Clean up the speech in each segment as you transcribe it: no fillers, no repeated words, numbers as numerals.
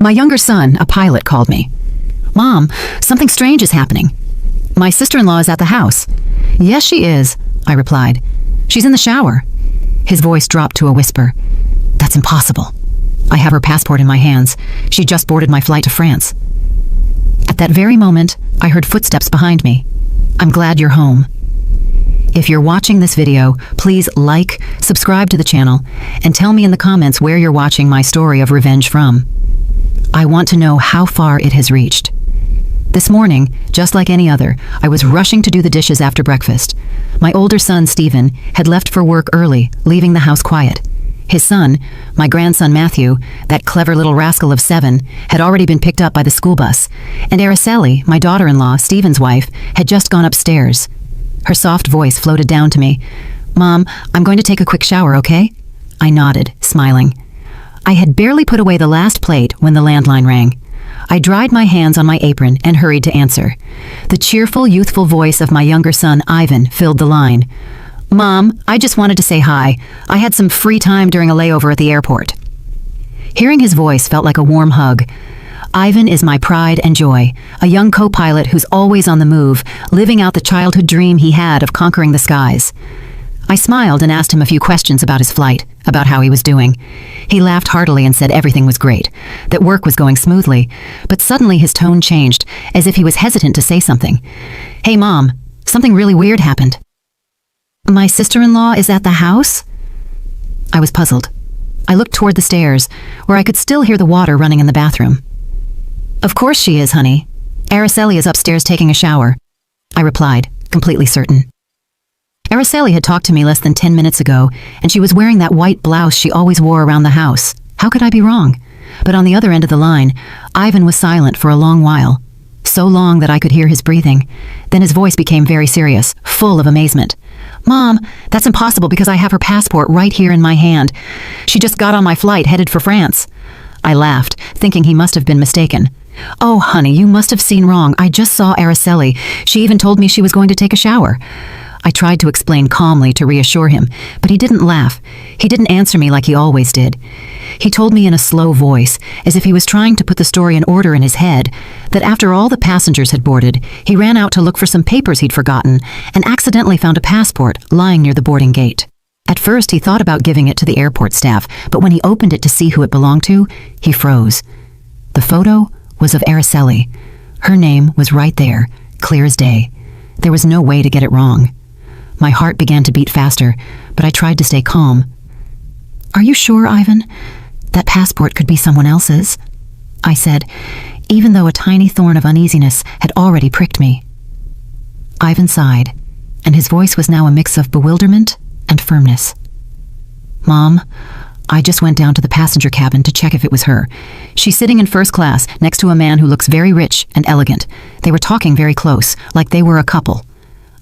My younger son, a pilot, called me. "Mom, something strange is happening. My sister-in-law is at the house." "Yes, she is," I replied. "She's in the shower." His voice dropped to a whisper. "That's impossible. I have her passport in my hands. She just boarded my flight to France." At that very moment, I heard footsteps behind me. "I'm glad you're home." If you're watching this video, please like, subscribe to the channel, and tell me in the comments where you're watching my story of revenge from. I want to know how far it has reached. This morning, just like any other, I was rushing to do the dishes after breakfast. My older son, Stephen, had left for work early, leaving the house quiet. His son, my grandson Matthew, that clever little rascal of 7, had already been picked up by the school bus, and Araceli, my daughter-in-law, Stephen's wife, had just gone upstairs. Her soft voice floated down to me. "Mom, I'm going to take a quick shower, okay?" I nodded, smiling. I had barely put away the last plate when the landline rang. I dried my hands on my apron and hurried to answer. The cheerful, youthful voice of my younger son, Ivan, filled the line. "Mom, I just wanted to say hi. I had some free time during a layover at the airport." Hearing his voice felt like a warm hug. Ivan is my pride and joy, a young co-pilot who's always on the move, living out the childhood dream he had of conquering the skies. I smiled and asked him a few questions about his flight, about how he was doing. He laughed heartily and said everything was great, that work was going smoothly, but suddenly his tone changed, as if he was hesitant to say something. "Hey, Mom, something really weird happened." "My sister-in-law is at the house?" I was puzzled. I looked toward the stairs, where I could still hear the water running in the bathroom. "Of course she is, honey. Araceli is upstairs taking a shower," I replied, completely certain. Araceli had talked to me less than 10 minutes ago, and she was wearing that white blouse she always wore around the house. How could I be wrong? But on the other end of the line, Ivan was silent for a long while. So long that I could hear his breathing. Then his voice became very serious, full of amazement. "Mom, that's impossible because I have her passport right here in my hand. She just got on my flight headed for France." I laughed, thinking he must have been mistaken. "Oh, honey, you must have seen wrong. I just saw Araceli. She even told me she was going to take a shower." I tried to explain calmly to reassure him, but he didn't laugh. He didn't answer me like he always did. He told me in a slow voice, as if he was trying to put the story in order in his head, that after all the passengers had boarded, he ran out to look for some papers he'd forgotten and accidentally found a passport lying near the boarding gate. At first, he thought about giving it to the airport staff, but when he opened it to see who it belonged to, he froze. The photo was of Araceli. Her name was right there, clear as day. There was no way to get it wrong. My heart began to beat faster, but I tried to stay calm. "Are you sure, Ivan? That passport could be someone else's," I said, even though a tiny thorn of uneasiness had already pricked me. Ivan sighed, and his voice was now a mix of bewilderment and firmness. "Mom, I just went down to the passenger cabin to check if it was her. She's sitting in first class next to a man who looks very rich and elegant. They were talking very close, like they were a couple."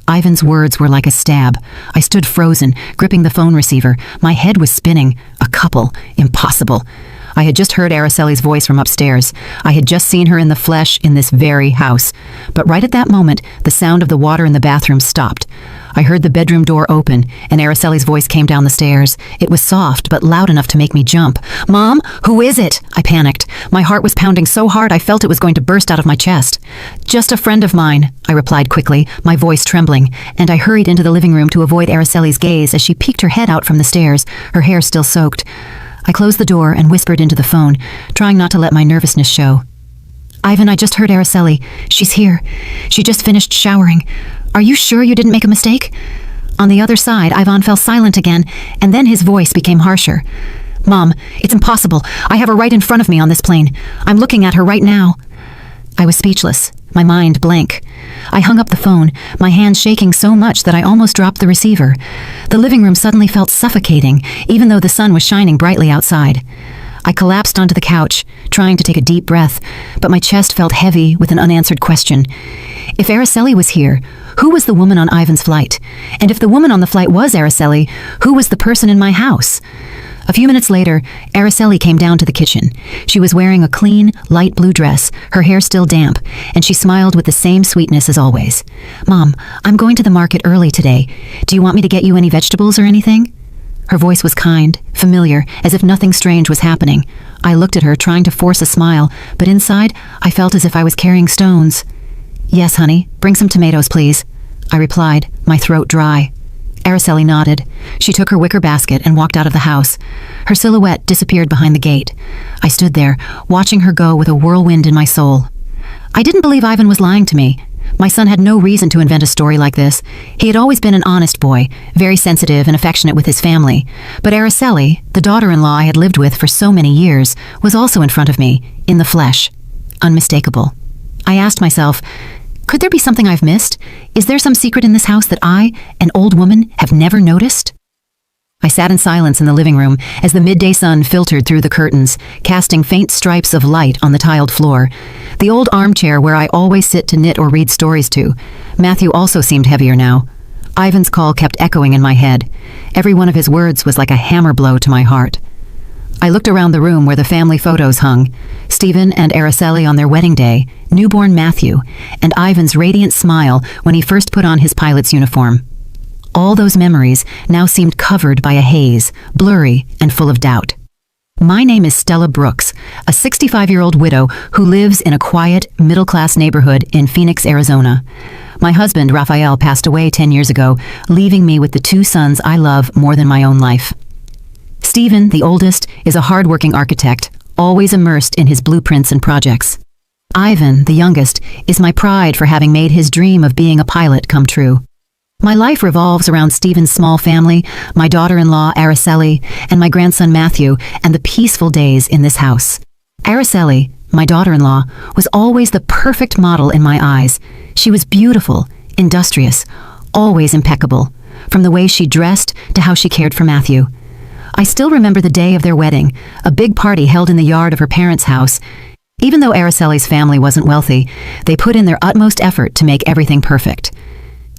Ivan's words were like a stab. I stood frozen, gripping the phone receiver. My head was spinning. A couple. Impossible. I had just heard Araceli's voice from upstairs. I had just seen her in the flesh in this very house. But right at that moment, the sound of the water in the bathroom stopped. I heard the bedroom door open, and Araceli's voice came down the stairs. It was soft, but loud enough to make me jump. "Mom, who is it?" I panicked. My heart was pounding so hard I felt it was going to burst out of my chest. "Just a friend of mine," I replied quickly, my voice trembling, and I hurried into the living room to avoid Araceli's gaze as she peeked her head out from the stairs, her hair still soaked. I closed the door and whispered into the phone, trying not to let my nervousness show. "Ivan, I just heard Araceli. She's here. She just finished showering. Are you sure you didn't make a mistake?" On the other side, Ivan fell silent again, and then his voice became harsher. "Mom, it's impossible. I have her right in front of me on this plane. I'm looking at her right now." I was speechless, my mind blank. I hung up the phone, my hands shaking so much that I almost dropped the receiver. The living room suddenly felt suffocating, even though the sun was shining brightly outside. I collapsed onto the couch, trying to take a deep breath, but my chest felt heavy with an unanswered question. If Araceli was here, who was the woman on Ivan's flight? And if the woman on the flight was Araceli, who was the person in my house? A few minutes later, Araceli came down to the kitchen. She was wearing a clean, light blue dress, her hair still damp, and she smiled with the same sweetness as always. "Mom, I'm going to the market early today. Do you want me to get you any vegetables or anything?" Her voice was kind, familiar, as if nothing strange was happening. I looked at her, trying to force a smile, but inside, I felt as if I was carrying stones. "Yes, honey, bring some tomatoes, please," I replied, my throat dry. Araceli nodded. She took her wicker basket and walked out of the house. Her silhouette disappeared behind the gate. I stood there, watching her go with a whirlwind in my soul. I didn't believe Ivan was lying to me. My son had no reason to invent a story like this. He had always been an honest boy, very sensitive and affectionate with his family. But Araceli, the daughter-in-law I had lived with for so many years, was also in front of me, in the flesh. Unmistakable. I asked myself, could there be something I've missed? Is there some secret in this house that I, an old woman, have never noticed? I sat in silence in the living room as the midday sun filtered through the curtains, casting faint stripes of light on the tiled floor. The old armchair where I always sit to knit or read stories to. Matthew also seemed heavier now. Ivan's call kept echoing in my head. Every one of his words was like a hammer blow to my heart. I looked around the room where the family photos hung. Stephen and Araceli on their wedding day, newborn Matthew, and Ivan's radiant smile when he first put on his pilot's uniform. All those memories now seemed covered by a haze, blurry and full of doubt. My name is Stella Brooks, a 65-year-old widow who lives in a quiet, middle-class neighborhood in Phoenix, Arizona. My husband, Raphael, passed away 10 years ago, leaving me with the two sons I love more than my own life. Stephen, the oldest, is a hard-working architect, always immersed in his blueprints and projects. Ivan, the youngest, is my pride for having made his dream of being a pilot come true. My life revolves around Stephen's small family, my daughter-in-law, Araceli, and my grandson, Matthew, and the peaceful days in this house. Araceli, my daughter-in-law, was always the perfect model in my eyes. She was beautiful, industrious, always impeccable, from the way she dressed to how she cared for Matthew. I still remember the day of their wedding, a big party held in the yard of her parents' house. Even though Araceli's family wasn't wealthy, they put in their utmost effort to make everything perfect.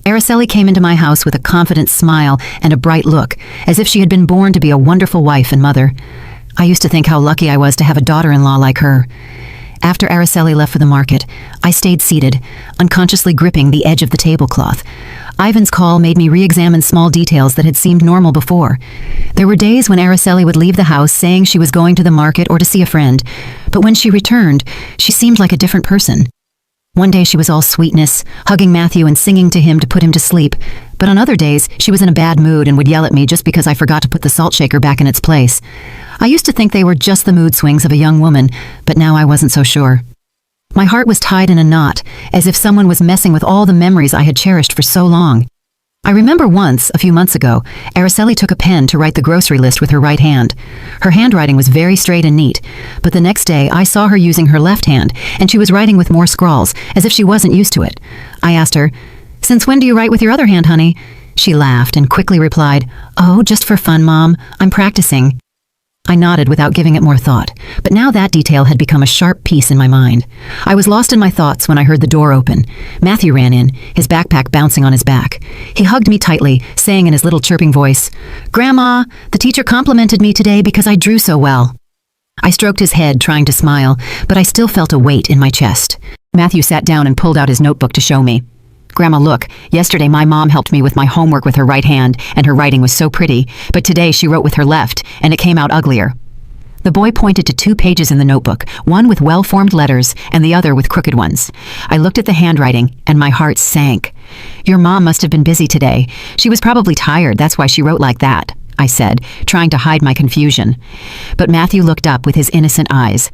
Araceli came into my house with a confident smile and a bright look, as if she had been born to be a wonderful wife and mother. I used to think how lucky I was to have a daughter-in-law like her. After Araceli left for the market, I stayed seated, unconsciously gripping the edge of the tablecloth. Ivan's call made me re-examine small details that had seemed normal before. There were days when Araceli would leave the house saying she was going to the market or to see a friend, but when she returned, she seemed like a different person. One day she was all sweetness, hugging Matthew and singing to him to put him to sleep, but on other days she was in a bad mood and would yell at me just because I forgot to put the salt shaker back in its place. I used to think they were just the mood swings of a young woman, but now I wasn't so sure. My heart was tied in a knot, as if someone was messing with all the memories I had cherished for so long. I remember once, a few months ago, Araceli took a pen to write the grocery list with her right hand. Her handwriting was very straight and neat, but the next day I saw her using her left hand, and she was writing with more scrawls, as if she wasn't used to it. I asked her, "Since when do you write with your other hand, honey?" She laughed and quickly replied, "Oh, just for fun, Mom. I'm practicing." I nodded without giving it more thought, but now that detail had become a sharp piece in my mind. I was lost in my thoughts when I heard the door open. Matthew ran in, his backpack bouncing on his back. He hugged me tightly, saying in his little chirping voice, "Grandma, the teacher complimented me today because I drew so well." I stroked his head, trying to smile, but I still felt a weight in my chest. Matthew sat down and pulled out his notebook to show me. "Grandma, look, yesterday my mom helped me with my homework with her right hand, and her writing was so pretty, but today she wrote with her left, and it came out uglier." The boy pointed to 2 pages in the notebook, one with well-formed letters and the other with crooked ones. I looked at the handwriting, and my heart sank. "Your mom must have been busy today. She was probably tired, that's why she wrote like that," I said, trying to hide my confusion. But Matthew looked up with his innocent eyes.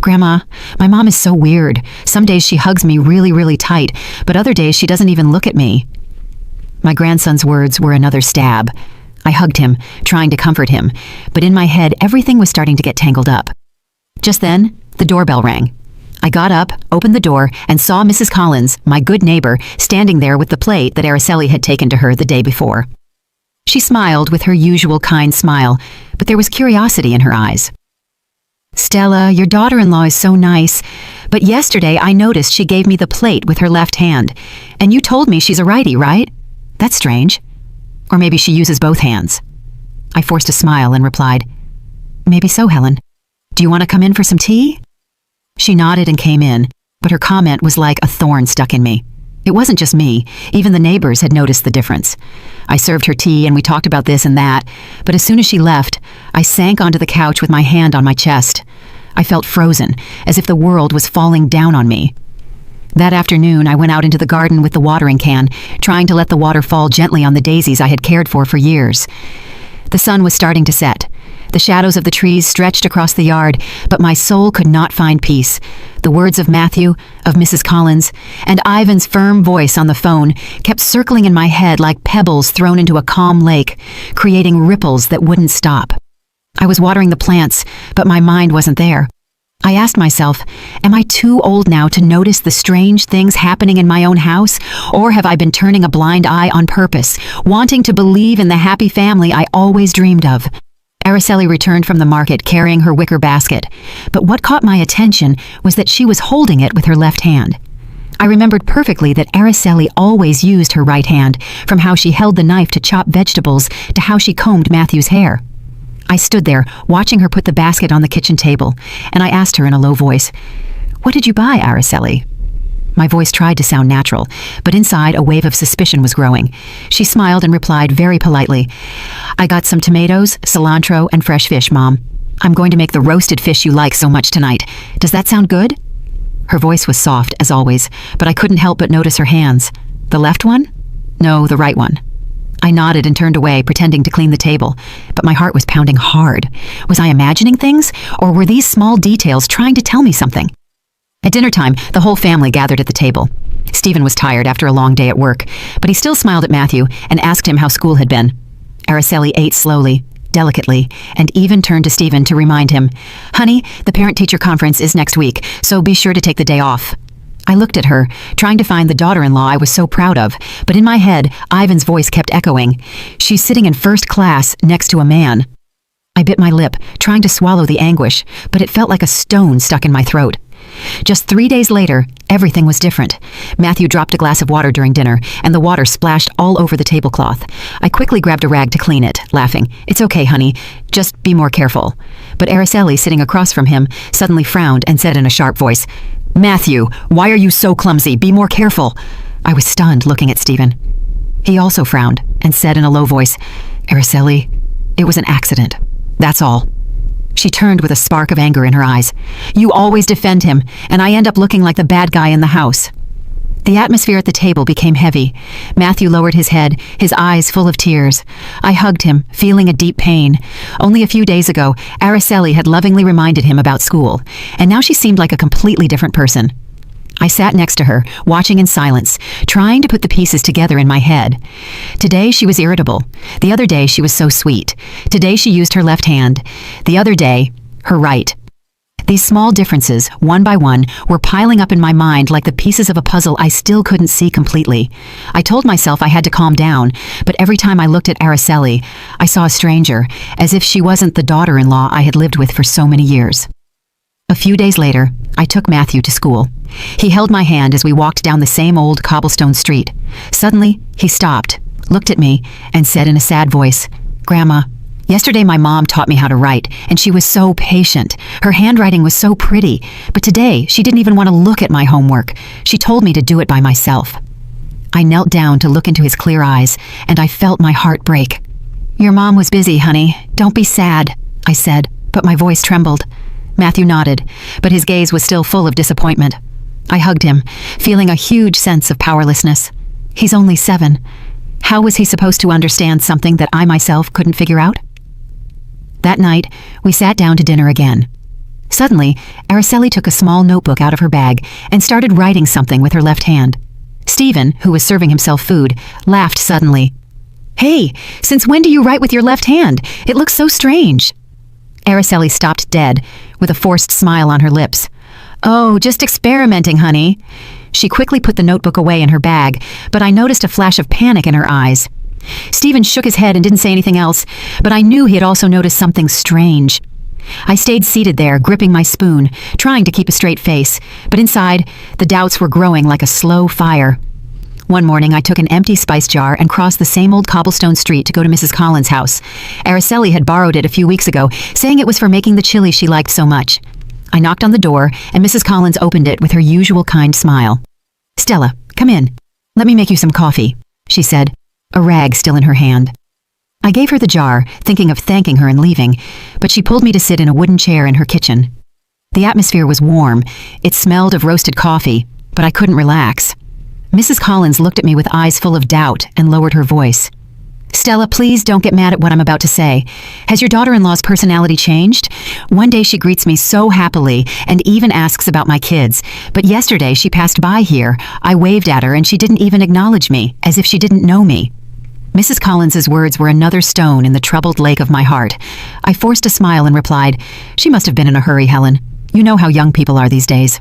"Grandma, my mom is so weird. Some days she hugs me really, really tight, but other days she doesn't even look at me." My grandson's words were another stab. I hugged him, trying to comfort him, but in my head everything was starting to get tangled up. Just then, the doorbell rang. I got up, opened the door, and saw Mrs. Collins, my good neighbor, standing there with the plate that Araceli had taken to her the day before. She smiled with her usual kind smile, but there was curiosity in her eyes. "Stella, your daughter-in-law is so nice, but yesterday I noticed she gave me the plate with her left hand, and you told me she's a righty, right? That's strange. Or maybe she uses both hands." I forced a smile and replied, "Maybe so, Helen. Do you want to come in for some tea?" She nodded and came in, but her comment was like a thorn stuck in me. It wasn't just me. Even the neighbors had noticed the difference. I served her tea and we talked about this and that, but as soon as she left, I sank onto the couch with my hand on my chest. I felt frozen, as if the world was falling down on me. That afternoon, I went out into the garden with the watering can, trying to let the water fall gently on the daisies I had cared for years. The sun was starting to set. The shadows of the trees stretched across the yard, but my soul could not find peace. The words of Matthew, of Mrs. Collins, and Ivan's firm voice on the phone kept circling in my head like pebbles thrown into a calm lake, creating ripples that wouldn't stop. I was watering the plants, but my mind wasn't there. I asked myself, am I too old now to notice the strange things happening in my own house? Or have I been turning a blind eye on purpose, wanting to believe in the happy family I always dreamed of? Araceli returned from the market carrying her wicker basket, but what caught my attention was that she was holding it with her left hand. I remembered perfectly that Araceli always used her right hand, from how she held the knife to chop vegetables to how she combed Matthew's hair. I stood there, watching her put the basket on the kitchen table, and I asked her in a low voice, "What did you buy, Araceli?" My voice tried to sound natural, but inside a wave of suspicion was growing. She smiled and replied very politely, "I got some tomatoes, cilantro, and fresh fish, Mom. I'm going to make the roasted fish you like so much tonight. Does that sound good?" Her voice was soft, as always, but I couldn't help but notice her hands. The left one? No, the right one. I nodded and turned away, pretending to clean the table, but my heart was pounding hard. Was I imagining things, or were these small details trying to tell me something? At dinner time, the whole family gathered at the table. Stephen was tired after a long day at work, but he still smiled at Matthew and asked him how school had been. Araceli ate slowly, delicately, and even turned to Stephen to remind him, "Honey, the parent-teacher conference is next week, so be sure to take the day off." I looked at her, trying to find the daughter-in-law I was so proud of, but in my head, Ivan's voice kept echoing, "She's sitting in first class next to a man." I bit my lip, trying to swallow the anguish, but it felt like a stone stuck in my throat. Just 3 days later, everything was different. Matthew dropped a glass of water during dinner, and the water splashed all over the tablecloth. I quickly grabbed a rag to clean it, laughing, "It's okay, honey. Just be more careful." But Araceli, sitting across from him, suddenly frowned and said in a sharp voice, "Matthew, why are you so clumsy? Be more careful." I was stunned, looking at Stephen. He also frowned and said in a low voice, "Araceli, it was an accident. That's all." She turned with a spark of anger in her eyes. "You always defend him, and I end up looking like the bad guy in the house." The atmosphere at the table became heavy. Matthew lowered his head, his eyes full of tears. I hugged him, feeling a deep pain. Only a few days ago, Araceli had lovingly reminded him about school, and now she seemed like a completely different person. I sat next to her, watching in silence, trying to put the pieces together in my head. Today she was irritable. The other day she was so sweet. Today she used her left hand. The other day, her right. These small differences, one by one, were piling up in my mind like the pieces of a puzzle I still couldn't see completely. I told myself I had to calm down, but every time I looked at Araceli, I saw a stranger, as if she wasn't the daughter-in-law I had lived with for so many years. A few days later, I took Matthew to school. He held my hand as we walked down the same old cobblestone street. Suddenly, he stopped, looked at me, and said in a sad voice, "Grandma, yesterday my mom taught me how to write, and she was so patient. Her handwriting was so pretty, but today she didn't even want to look at my homework. She told me to do it by myself." I knelt down to look into his clear eyes, and I felt my heart break. "Your mom was busy, honey. Don't be sad," I said, but my voice trembled. Matthew nodded, but his gaze was still full of disappointment. I hugged him, feeling a huge sense of powerlessness. He's only 7. How was he supposed to understand something that I myself couldn't figure out? That night, we sat down to dinner again. Suddenly, Araceli took a small notebook out of her bag and started writing something with her left hand. Stephen, who was serving himself food, laughed suddenly. "Hey, since when do you write with your left hand? It looks so strange." Araceli stopped dead, with a forced smile on her lips. "Oh, just experimenting, honey." She quickly put the notebook away in her bag, but I noticed a flash of panic in her eyes. Stephen shook his head and didn't say anything else, but I knew he had also noticed something strange. I stayed seated there, gripping my spoon, trying to keep a straight face, but inside, the doubts were growing like a slow fire. One morning, I took an empty spice jar and crossed the same old cobblestone street to go to Mrs. Collins' house. Araceli had borrowed it a few weeks ago, saying it was for making the chili she liked so much. I knocked on the door, and Mrs. Collins opened it with her usual kind smile. "Stella, come in." "Let me make you some coffee," she said, a rag still in her hand. I gave her the jar, thinking of thanking her and leaving, but she pulled me to sit in a wooden chair in her kitchen. The atmosphere was warm. It smelled of roasted coffee, but I couldn't relax. Mrs. Collins looked at me with eyes full of doubt and lowered her voice. "Stella, please don't get mad at what I'm about to say. Has your daughter-in-law's personality changed? One day she greets me so happily and even asks about my kids, but yesterday she passed by here. I waved at her and she didn't even acknowledge me, as if she didn't know me." Mrs. Collins's words were another stone in the troubled lake of my heart. I forced a smile and replied, "She must have been in a hurry, Helen. You know how young people are these days."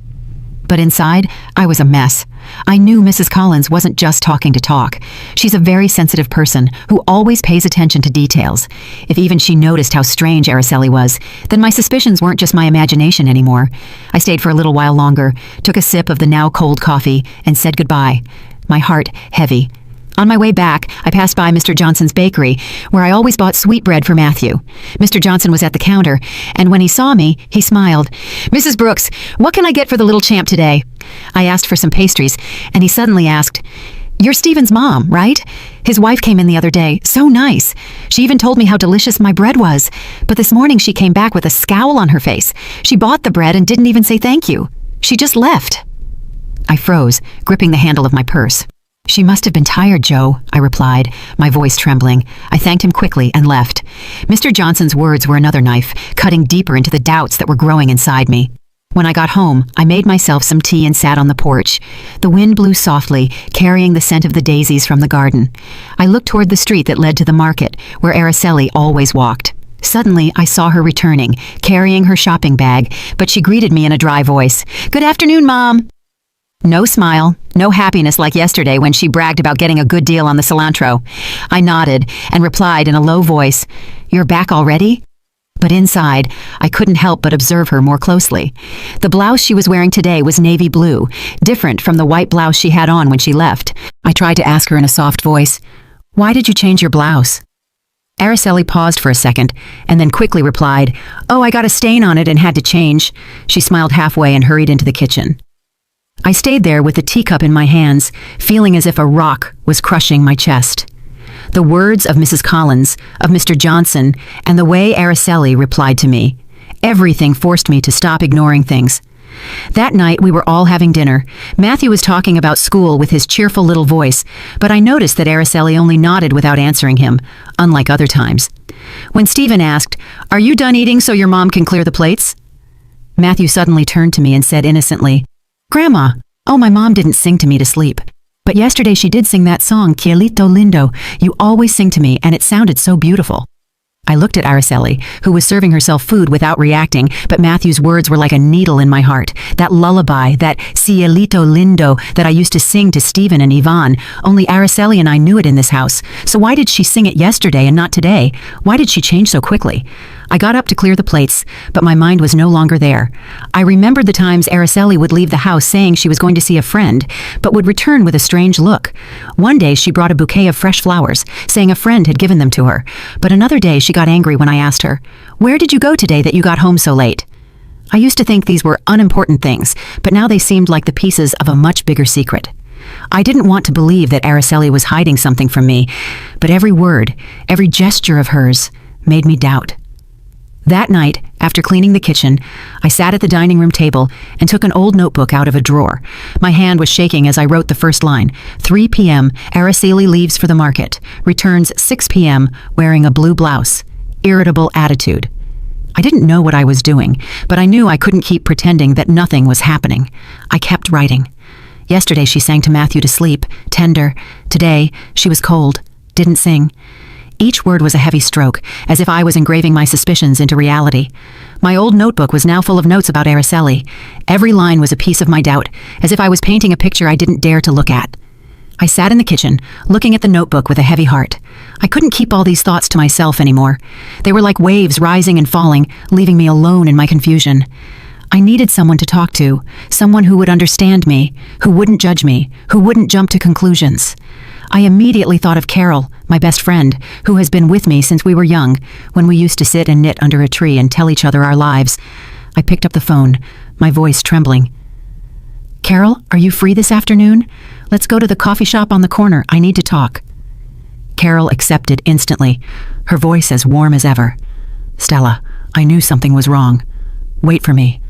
But inside, I was a mess. I knew Mrs. Collins wasn't just talking to talk. She's a very sensitive person who always pays attention to details. If even she noticed how strange Araceli was, then my suspicions weren't just my imagination anymore. I stayed for a little while longer, took a sip of the now cold coffee, and said goodbye, my heart heavy. On my way back, I passed by Mr. Johnson's bakery, where I always bought sweetbread for Matthew. Mr. Johnson was at the counter, and when he saw me, he smiled. "Mrs. Brooks, what can I get for the little champ today?" I asked for some pastries, and he suddenly asked, "You're Stephen's mom, right? His wife came in the other day. So nice. She even told me how delicious my bread was. But this morning she came back with a scowl on her face. She bought the bread and didn't even say thank you. She just left." I froze, gripping the handle of my purse. "She must have been tired, Joe," I replied, my voice trembling. I thanked him quickly and left. Mr. Johnson's words were another knife, cutting deeper into the doubts that were growing inside me. When I got home, I made myself some tea and sat on the porch. The wind blew softly, carrying the scent of the daisies from the garden. I looked toward the street that led to the market, where Araceli always walked. Suddenly, I saw her returning, carrying her shopping bag, but she greeted me in a dry voice. "Good afternoon, Mom." No smile, no happiness like yesterday when she bragged about getting a good deal on the cilantro. I nodded and replied in a low voice, "You're back already?" But inside, I couldn't help but observe her more closely. The blouse she was wearing today was navy blue, different from the white blouse she had on when she left. I tried to ask her in a soft voice, "Why did you change your blouse?" Araceli paused for a second, and then quickly replied, "Oh, I got a stain on it and had to change." She smiled halfway and hurried into the kitchen. I stayed there with the teacup in my hands, feeling as if a rock was crushing my chest. The words of Mrs. Collins, of Mr. Johnson, and the way Araceli replied to me, everything forced me to stop ignoring things. That night we were all having dinner. Matthew was talking about school with his cheerful little voice, but I noticed that Araceli only nodded without answering him, unlike other times. When Stephen asked, "Are you done eating so your mom can clear the plates?" Matthew suddenly turned to me and said innocently, "Grandma, oh, my mom didn't sing to me to sleep. But yesterday she did sing that song, Cielito Lindo. You always sing to me, and it sounded so beautiful." I looked at Araceli, who was serving herself food without reacting, but Matthew's words were like a needle in my heart. That lullaby, that Cielito Lindo that I used to sing to Stephen and Yvonne, only Araceli and I knew it in this house. So why did she sing it yesterday and not today? Why did she change so quickly? I got up to clear the plates, but my mind was no longer there. I remembered the times Araceli would leave the house saying she was going to see a friend, but would return with a strange look. One day she brought a bouquet of fresh flowers, saying a friend had given them to her. But another day she got angry when I asked her, "Where did you go today that you got home so late?" I used to think these were unimportant things, but now they seemed like the pieces of a much bigger secret. I didn't want to believe that Araceli was hiding something from me, but every word, every gesture of hers made me doubt. That night, after cleaning the kitchen, I sat at the dining room table and took an old notebook out of a drawer. My hand was shaking as I wrote the first line. 3 p.m., Araceli leaves for the market. Returns 6 p.m., wearing a blue blouse. Irritable attitude. I didn't know what I was doing, but I knew I couldn't keep pretending that nothing was happening. I kept writing. Yesterday she sang to Matthew to sleep, tender. Today, she was cold, didn't sing. Each word was a heavy stroke, as if I was engraving my suspicions into reality. My old notebook was now full of notes about Araceli. Every line was a piece of my doubt, as if I was painting a picture I didn't dare to look at. I sat in the kitchen, looking at the notebook with a heavy heart. I couldn't keep all these thoughts to myself anymore. They were like waves rising and falling, leaving me alone in my confusion. I needed someone to talk to, someone who would understand me, who wouldn't judge me, who wouldn't jump to conclusions. I immediately thought of Carol, my best friend, who has been with me since we were young, when we used to sit and knit under a tree and tell each other our lives. I picked up the phone, my voice trembling. Carol, are you free this afternoon? Let's go to the coffee shop on the corner. I need to talk. Carol accepted instantly, her voice as warm as ever. Stella, I knew something was wrong. Wait for me.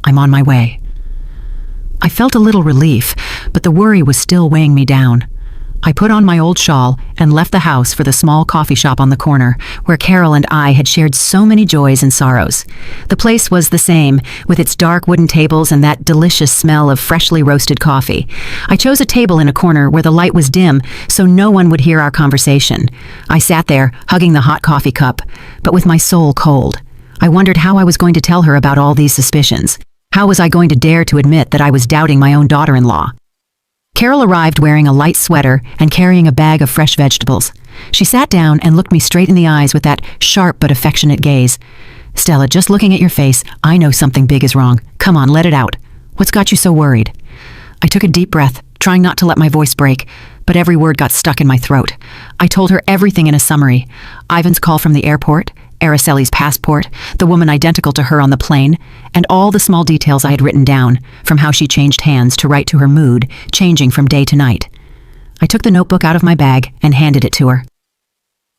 I'm on my way. I felt a little relief, but the worry was still weighing me down. I put on my old shawl and left the house for the small coffee shop on the corner, where Carol and I had shared so many joys and sorrows. The place was the same, with its dark wooden tables and that delicious smell of freshly roasted coffee. I chose a table in a corner where the light was dim, so no one would hear our conversation. I sat there, hugging the hot coffee cup, but with my soul cold. I wondered how I was going to tell her about all these suspicions. How was I going to dare to admit that I was doubting my own daughter-in-law? Carol arrived wearing a light sweater and carrying a bag of fresh vegetables. She sat down and looked me straight in the eyes with that sharp but affectionate gaze. Stella, just looking at your face, I know something big is wrong. Come on, let it out. What's got you so worried? I took a deep breath, trying not to let my voice break, but every word got stuck in my throat. I told her everything in a summary. Ivan's call from the airport, Araceli's passport, the woman identical to her on the plane, and all the small details I had written down, from how she changed hands to right to her mood, changing from day to night. I took the notebook out of my bag and handed it to her.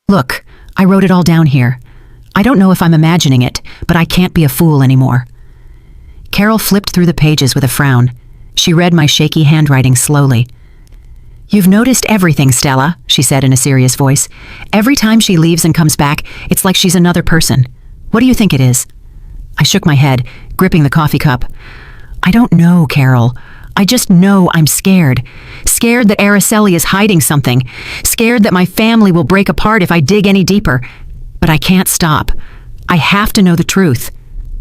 Look, I wrote it all down here. I don't know if I'm imagining it, but I can't be a fool anymore. Carol flipped through the pages with a frown. She read my shaky handwriting slowly. You've noticed everything, Stella, she said in a serious voice. Every time she leaves and comes back, it's like she's another person. What do you think it is? I shook my head, gripping the coffee cup. I don't know, Carol. I just know I'm scared. Scared that Araceli is hiding something. Scared that my family will break apart if I dig any deeper. But I can't stop. I have to know the truth.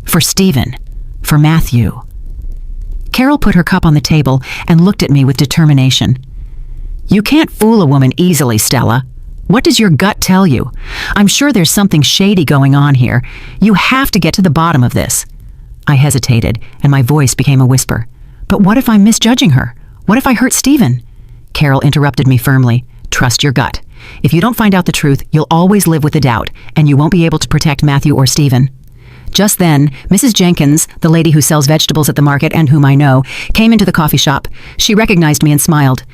For Stephen. For Matthew. Carol put her cup on the table and looked at me with determination. You can't fool a woman easily, Stella. What does your gut tell you? I'm sure there's something shady going on here. You have to get to the bottom of this. I hesitated, and my voice became a whisper. But what if I'm misjudging her? What if I hurt Stephen? Carol interrupted me firmly. Trust your gut. If you don't find out the truth, you'll always live with the doubt, and you won't be able to protect Matthew or Stephen. Just then, Mrs. Jenkins, the lady who sells vegetables at the market and whom I know, came into the coffee shop. She recognized me and smiled.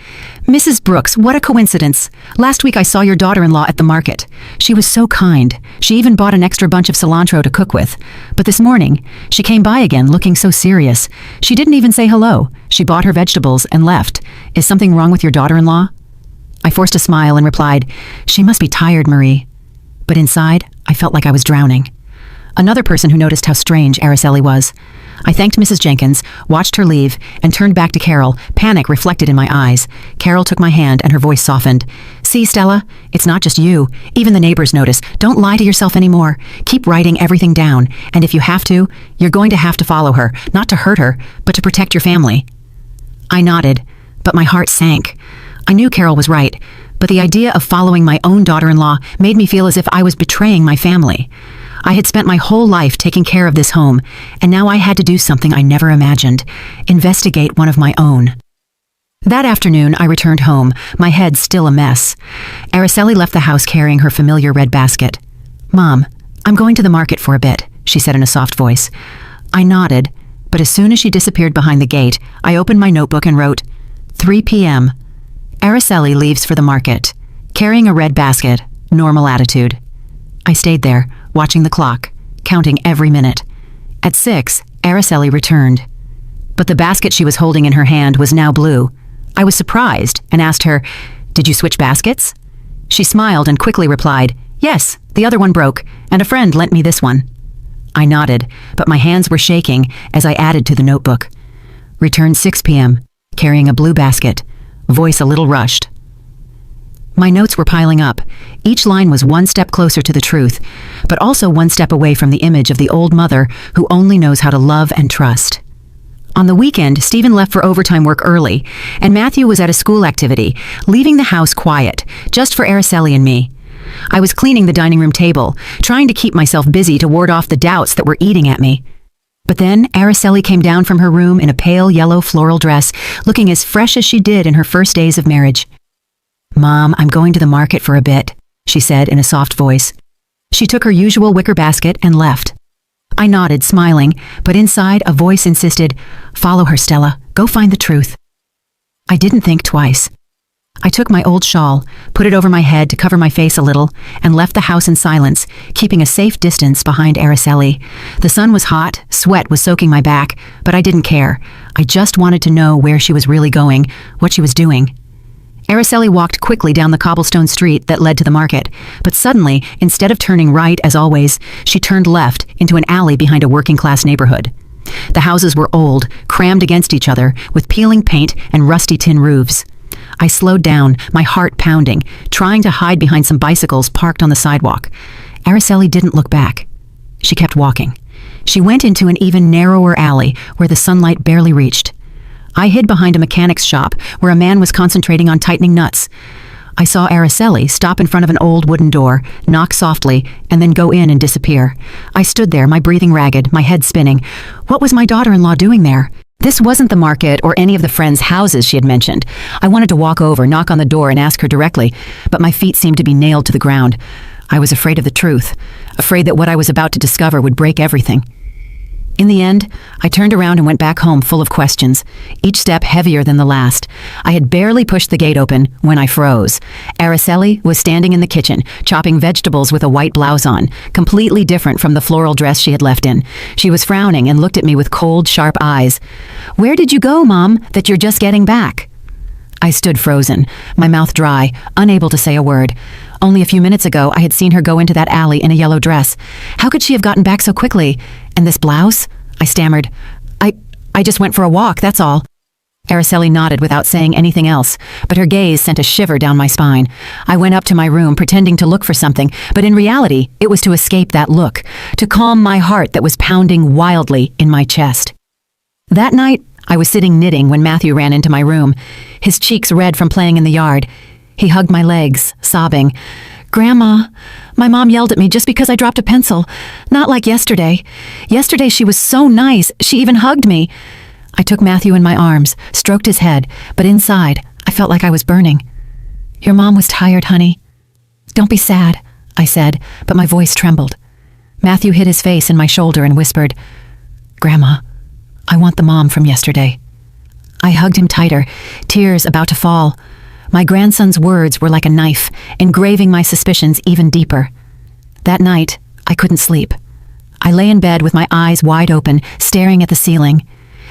Mrs. Brooks, what a coincidence. Last week I saw your daughter-in-law at the market. She was so kind. She even bought an extra bunch of cilantro to cook with. But this morning, she came by again looking so serious. She didn't even say hello. She bought her vegetables and left. Is something wrong with your daughter-in-law? I forced a smile and replied, She must be tired, Marie. But inside, I felt like I was drowning. Another person who noticed how strange Araceli was. I thanked Mrs. Jenkins, watched her leave, and turned back to Carol, panic reflected in my eyes. Carol took my hand and her voice softened. See, Stella, it's not just you. Even the neighbors notice. Don't lie to yourself anymore. Keep writing everything down, and if you have to, you're going to have to follow her, not to hurt her, but to protect your family. I nodded, but my heart sank. I knew Carol was right, but the idea of following my own daughter-in-law made me feel as if I was betraying my family. I had spent my whole life taking care of this home, and now I had to do something I never imagined, investigate one of my own. That afternoon, I returned home, my head still a mess. Araceli left the house carrying her familiar red basket. Mom, I'm going to the market for a bit, she said in a soft voice. I nodded, but as soon as she disappeared behind the gate, I opened my notebook and wrote, 3 p.m. Araceli leaves for the market, carrying a red basket, normal attitude. I stayed there, watching the clock, counting every minute. At 6, Araceli returned. But the basket she was holding in her hand was now blue. I was surprised and asked her, Did you switch baskets? She smiled and quickly replied, Yes, the other one broke, and a friend lent me this one. I nodded, but my hands were shaking as I added to the notebook. Returned 6 p.m., carrying a blue basket, voice a little rushed. My notes were piling up. Each line was one step closer to the truth, but also one step away from the image of the old mother who only knows how to love and trust. On the weekend, Stephen left for overtime work early, and Matthew was at a school activity, leaving the house quiet, just for Araceli and me. I was cleaning the dining room table, trying to keep myself busy to ward off the doubts that were eating at me. But then Araceli came down from her room in a pale yellow floral dress, looking as fresh as she did in her first days of marriage. Mom, I'm going to the market for a bit, she said in a soft voice. She took her usual wicker basket and left. I nodded, smiling, but inside a voice insisted, Follow her, Stella. Go Go find the truth. I didn't think twice. I took my old shawl, put it over my head to cover my face a little, and left the house in silence, keeping a safe distance behind Araceli. The sun was hot, sweat was soaking my back, but I didn't care. I just wanted to know where she was really going, what she was doing. Araceli walked quickly down the cobblestone street that led to the market, but suddenly, instead of turning right as always, she turned left into an alley behind a working-class neighborhood. The houses were old, crammed against each other, with peeling paint and rusty tin roofs. I slowed down, my heart pounding, trying to hide behind some bicycles parked on the sidewalk. Araceli didn't look back. She kept walking. She went into an even narrower alley where the sunlight barely reached. I hid behind a mechanic's shop where a man was concentrating on tightening nuts. I saw Araceli stop in front of an old wooden door, knock softly, and then go in and disappear. I stood there, my breathing ragged, my head spinning. What was my daughter-in-law doing there? This wasn't the market or any of the friends' houses she had mentioned. I wanted to walk over, knock on the door, and ask her directly, but my feet seemed to be nailed to the ground. I was afraid of the truth, afraid that what I was about to discover would break everything. In the end, I turned around and went back home full of questions, each step heavier than the last. I had barely pushed the gate open when I froze. Araceli was standing in the kitchen, chopping vegetables with a white blouse on, completely different from the floral dress she had left in. She was frowning and looked at me with cold, sharp eyes. "Where did you go, Mom, that you're just getting back?" I stood frozen, my mouth dry, unable to say a word. Only a few minutes ago, I had seen her go into that alley in a yellow dress. How could she have gotten back so quickly? And this blouse? I stammered. I just went for a walk, that's all. Araceli nodded without saying anything else, but her gaze sent a shiver down my spine. I went up to my room pretending to look for something, but in reality, it was to escape that look, to calm my heart that was pounding wildly in my chest. That night, I was sitting knitting when Matthew ran into my room, his cheeks red from playing in the yard. He hugged my legs, sobbing. "Grandma, my mom yelled at me just because I dropped a pencil. Not like yesterday. Yesterday she was so nice, she even hugged me." I took Matthew in my arms, stroked his head, but inside, I felt like I was burning. "Your mom was tired, honey." "Don't be sad," I said, but my voice trembled. Matthew hid his face in my shoulder and whispered, "Grandma, I want the mom from yesterday." I hugged him tighter, tears about to fall. My grandson's words were like a knife, engraving my suspicions even deeper. That night, I couldn't sleep. I lay in bed with my eyes wide open, staring at the ceiling.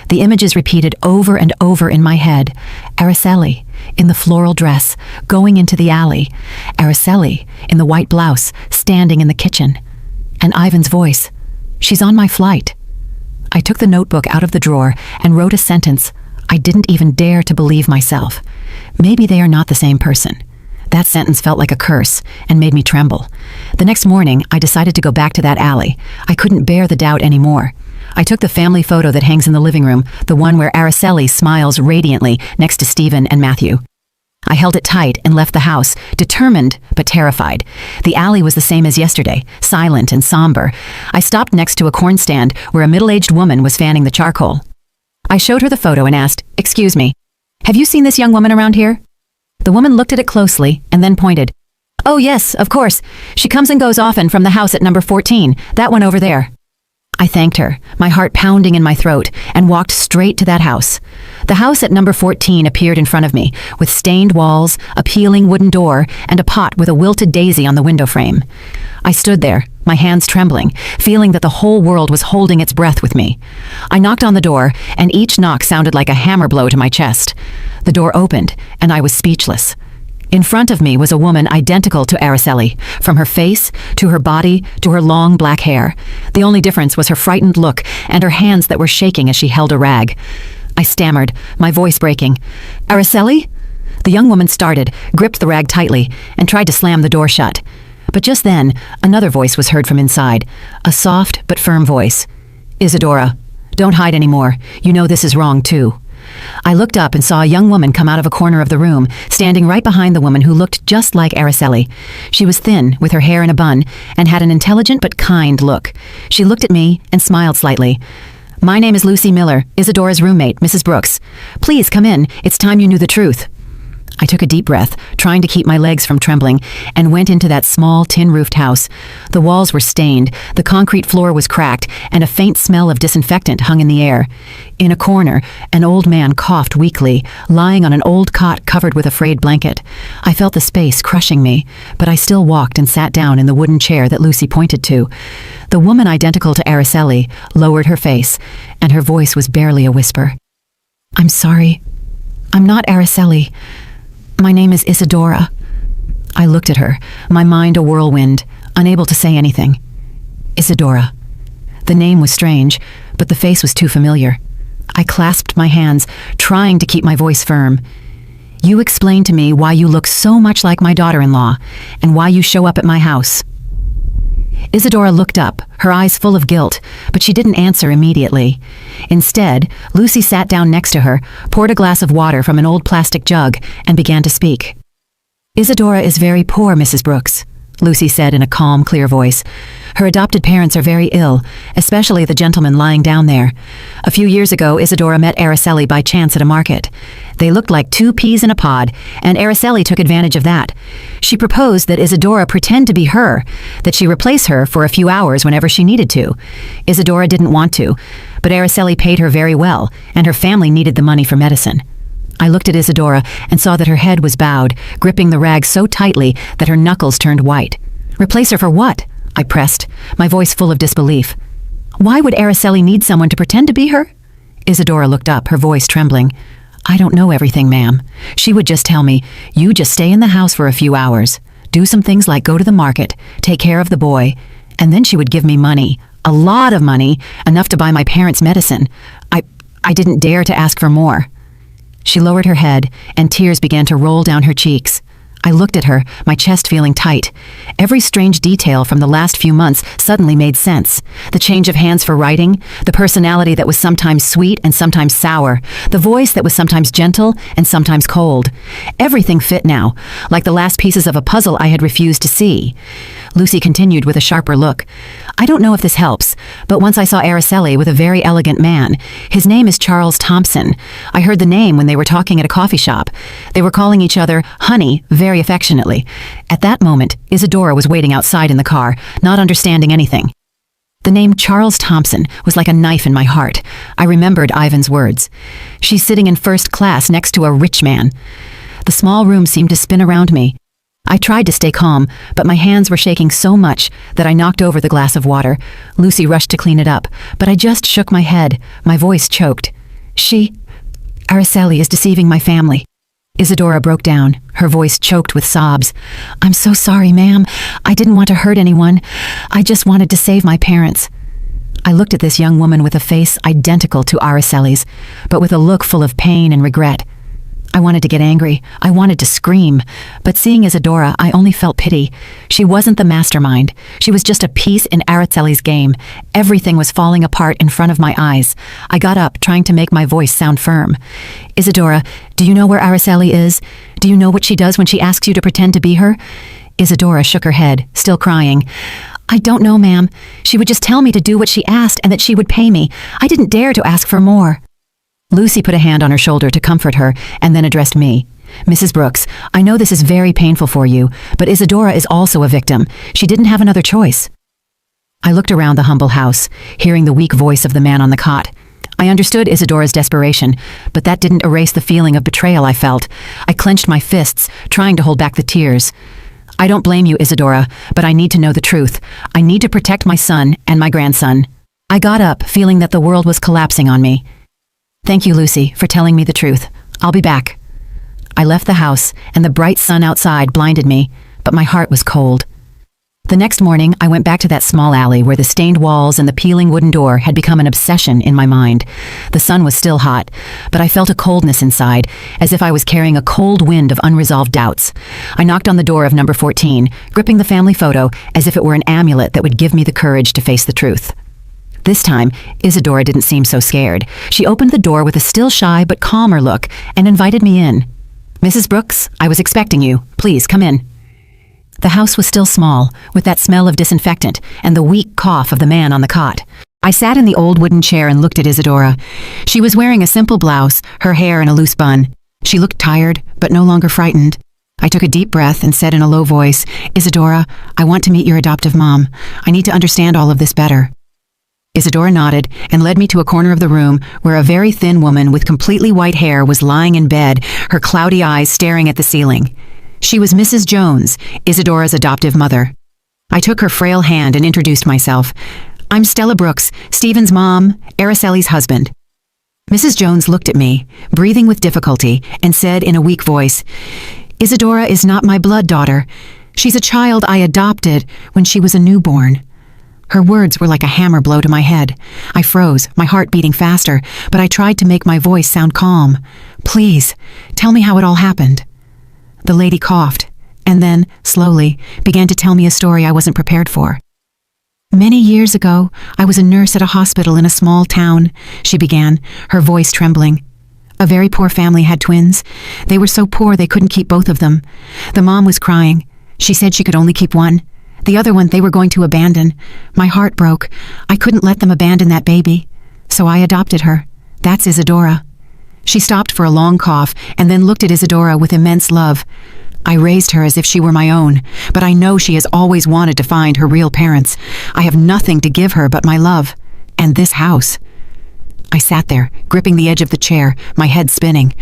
The images repeated over and over in my head. Araceli, in the floral dress, going into the alley. Araceli, in the white blouse, standing in the kitchen. And Ivan's voice. "She's on my flight." I took the notebook out of the drawer and wrote a sentence. I didn't even dare to believe myself. Maybe they are not the same person. That sentence felt like a curse and made me tremble. The next morning, I decided to go back to that alley. I couldn't bear the doubt anymore. I took the family photo that hangs in the living room, the one where Araceli smiles radiantly next to Stephen and Matthew. I held it tight and left the house, determined but terrified. The alley was the same as yesterday, silent and somber. I stopped next to a corn stand where a middle-aged woman was fanning the charcoal. I showed her the photo and asked, "Excuse me, have you seen this young woman around here?" The woman looked at it closely and then pointed. "Oh yes, of course. She comes and goes often from the house at number 14, that one over there." I thanked her, my heart pounding in my throat, and walked straight to that house. The house at number 14 appeared in front of me, with stained walls, a peeling wooden door, and a pot with a wilted daisy on the window frame. I stood there, my hands trembling, feeling that the whole world was holding its breath with me. I knocked on the door, and each knock sounded like a hammer blow to my chest. The door opened, and I was speechless. In front of me was a woman identical to Araceli, from her face, to her body, to her long black hair. The only difference was her frightened look and her hands that were shaking as she held a rag. I stammered, my voice breaking. "Araceli?" The young woman started, gripped the rag tightly, and tried to slam the door shut. But just then, another voice was heard from inside, a soft but firm voice. "Isadora, don't hide anymore. You know this is wrong, too." I looked up and saw a young woman come out of a corner of the room, standing right behind the woman who looked just like Araceli. She was thin, with her hair in a bun, and had an intelligent but kind look. She looked at me and smiled slightly. "My name is Lucy Miller, Isadora's roommate, Mrs. Brooks. Please come in. It's time you knew the truth." I took a deep breath, trying to keep my legs from trembling, and went into that small tin-roofed house. The walls were stained, the concrete floor was cracked, and a faint smell of disinfectant hung in the air. In a corner, an old man coughed weakly, lying on an old cot covered with a frayed blanket. I felt the space crushing me, but I still walked and sat down in the wooden chair that Lucy pointed to. The woman identical to Araceli lowered her face, and her voice was barely a whisper. "I'm sorry. I'm not Araceli. My name is Isadora." I looked at her, my mind a whirlwind, unable to say anything. Isadora. The name was strange, but the face was too familiar. I clasped my hands, trying to keep my voice firm. "You explain to me why you look so much like my daughter-in-law, and why you show up at my house." Isadora looked up, her eyes full of guilt, but she didn't answer immediately. Instead, Lucy sat down next to her, poured a glass of water from an old plastic jug, and began to speak. "Isadora is very poor, Mrs. Brooks," Lucy said in a calm, clear voice. "Her adopted parents are very ill, especially the gentleman lying down there. A few years ago, Isadora met Araceli by chance at a market. They looked like two peas in a pod, and Araceli took advantage of that. She proposed that Isadora pretend to be her, that she replace her for a few hours whenever she needed to. Isadora didn't want to, but Araceli paid her very well, and her family needed the money for medicine. I looked at Isadora and saw that her head was bowed, gripping the rag so tightly that her knuckles turned white. "Replace her for what?" I pressed, my voice full of disbelief. "Why would Araceli need someone to pretend to be her?" Isadora looked up, her voice trembling. "I don't know everything, ma'am. She would just tell me, you just stay in the house for a few hours, do some things like go to the market, take care of the boy, and then she would give me money, a lot of money, enough to buy my parents' medicine. I didn't dare to ask for more." She lowered her head, and tears began to roll down her cheeks. I looked at her, my chest feeling tight. Every strange detail from the last few months suddenly made sense. The change of hands for writing, the personality that was sometimes sweet and sometimes sour, the voice that was sometimes gentle and sometimes cold. Everything fit now, like the last pieces of a puzzle I had refused to see. Lucy continued with a sharper look. "I don't know if this helps, but once I saw Araceli with a very elegant man. His name is Charles Thompson. I heard the name when they were talking at a coffee shop. They were calling each other honey very affectionately. At that moment, Isadora was waiting outside in the car, not understanding anything. The name Charles Thompson was like a knife in my heart. I remembered Ivan's words. She's sitting in first class next to a rich man. The small room seemed to spin around me. I tried to stay calm, but my hands were shaking so much that I knocked over the glass of water. Lucy rushed to clean it up, but I just shook my head, my voice choked. Araceli is deceiving my family." Isadora broke down, her voice choked with sobs. "I'm so sorry, ma'am. I didn't want to hurt anyone. I just wanted to save my parents." I looked at this young woman with a face identical to Araceli's, but with a look full of pain and regret. I wanted to get angry. I wanted to scream. But seeing Isadora, I only felt pity. She wasn't the mastermind. She was just a piece in Araceli's game. Everything was falling apart in front of my eyes. I got up, trying to make my voice sound firm. "Isadora, do you know where Araceli is? Do you know what she does when she asks you to pretend to be her?" Isadora shook her head, still crying. "I don't know, ma'am. She would just tell me to do what she asked and that she would pay me. I didn't dare to ask for more." Lucy put a hand on her shoulder to comfort her, and then addressed me. "Mrs. Brooks, I know this is very painful for you, but Isadora is also a victim. She didn't have another choice." I looked around the humble house, hearing the weak voice of the man on the cot. I understood Isadora's desperation, but that didn't erase the feeling of betrayal I felt. I clenched my fists, trying to hold back the tears. "I don't blame you, Isadora, but I need to know the truth. I need to protect my son and my grandson." I got up, feeling that the world was collapsing on me. "Thank you, Lucy, for telling me the truth. I'll be back." I left the house, and the bright sun outside blinded me, but my heart was cold. The next morning, I went back to that small alley where the stained walls and the peeling wooden door had become an obsession in my mind. The sun was still hot, but I felt a coldness inside, as if I was carrying a cold wind of unresolved doubts. I knocked on the door of number 14, gripping the family photo as if it were an amulet that would give me the courage to face the truth. This time, Isadora didn't seem so scared. She opened the door with a still shy but calmer look and invited me in. "Mrs. Brooks, I was expecting you. Please, come in." The house was still small, with that smell of disinfectant and the weak cough of the man on the cot. I sat in the old wooden chair and looked at Isadora. She was wearing a simple blouse, her hair in a loose bun. She looked tired, but no longer frightened. I took a deep breath and said in a low voice, "Isadora, I want to meet your adoptive mom. I need to understand all of this better." Isadora nodded and led me to a corner of the room where a very thin woman with completely white hair was lying in bed, her cloudy eyes staring at the ceiling. She was Mrs. Jones, Isadora's adoptive mother. I took her frail hand and introduced myself. "I'm Stella Brooks, Stephen's mom, Araceli's husband." Mrs. Jones looked at me, breathing with difficulty, and said in a weak voice, "Isadora is not my blood daughter. She's a child I adopted when she was a newborn." Her words were like a hammer blow to my head. I froze, my heart beating faster, but I tried to make my voice sound calm. "Please, tell me how it all happened." The lady coughed, and then, slowly, began to tell me a story I wasn't prepared for. "Many years ago, I was a nurse at a hospital in a small town," she began, her voice trembling. "A very poor family had twins. They were so poor they couldn't keep both of them. The mom was crying. She said she could only keep one. The other one they were going to abandon. My heart broke. I couldn't let them abandon that baby. So I adopted her. That's Isadora." She stopped for a long cough and then looked at Isadora with immense love. "I raised her as if she were my own, but I know she has always wanted to find her real parents. I have nothing to give her but my love. And this house." I sat there, gripping the edge of the chair, my head spinning.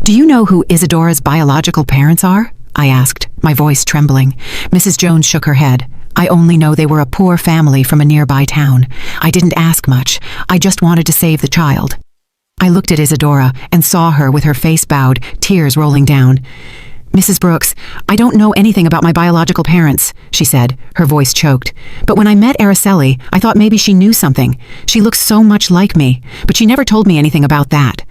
"Do you know who Isadora's biological parents are?" I asked, my voice trembling. Mrs. Jones shook her head. "I only know they were a poor family from a nearby town. I didn't ask much. I just wanted to save the child." I looked at Isadora and saw her with her face bowed, tears rolling down. "Mrs. Brooks, I don't know anything about my biological parents," she said, her voice choked. "But when I met Araceli, I thought maybe she knew something. She looks so much like me, but she never told me anything about that."